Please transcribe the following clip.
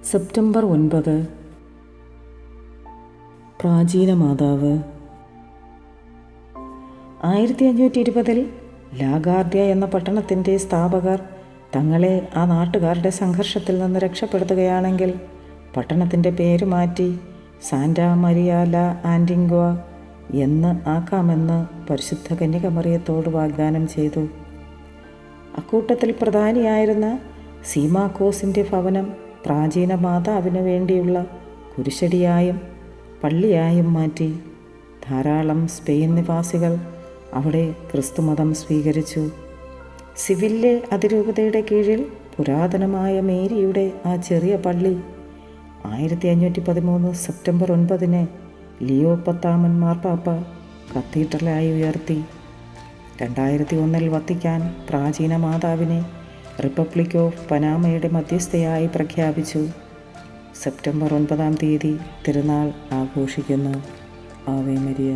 September 9 പ്രാചീന മാതാവ്. 1520 ലാഗാർഡ്യ എന്ന പട്ടണത്തിൻ്റെ സ്ഥാപകർ തങ്ങളെ ആ നാട്ടുകാരുടെ സംഘർഷത്തിൽ നിന്ന് രക്ഷപ്പെടുത്തുകയാണെങ്കിൽ പട്ടണത്തിൻ്റെ പേര് മാറ്റി സാന്റാ മരിയ ലാ ആൻറ്റിഗ്വ എന്ന് ആക്കാമെന്ന് പരിശുദ്ധ കന്യകമറിയത്തോട് വാഗ്ദാനം ചെയ്തു. അക്കൂട്ടത്തിൽ പ്രധാനിയായിരുന്ന സീമാക്കോസിൻ്റെ ഭവനം പ്രാചീന മാതാവിന് വേണ്ടിയുള്ള കുരിശടിയായും പള്ളിയായും മാറ്റി. ധാരാളം സ്പെയിൻ നിവാസികൾ അവിടെ ക്രിസ്തുമതം സ്വീകരിച്ചു. സിവില്ലെ അതിരൂപതയുടെ കീഴിൽ പുരാതനമായ മേരിയുടെ ആ ചെറിയ പള്ളി 1513 സെപ്റ്റംബർ 9 ലിയോ 10 മാർപ്പാപ്പ കത്തീഡ്രലായി ഉയർത്തി. 2001 വത്തിക്കാൻ പ്രാചീന മാതാവിനെ റിപ്പബ്ലിക് ഓഫ് പനാമയുടെ മധ്യസ്ഥയായി പ്രഖ്യാപിച്ചു. സെപ്റ്റംബർ 9 തിരുനാൾ ആഘോഷിക്കുന്നു. Ave Maria.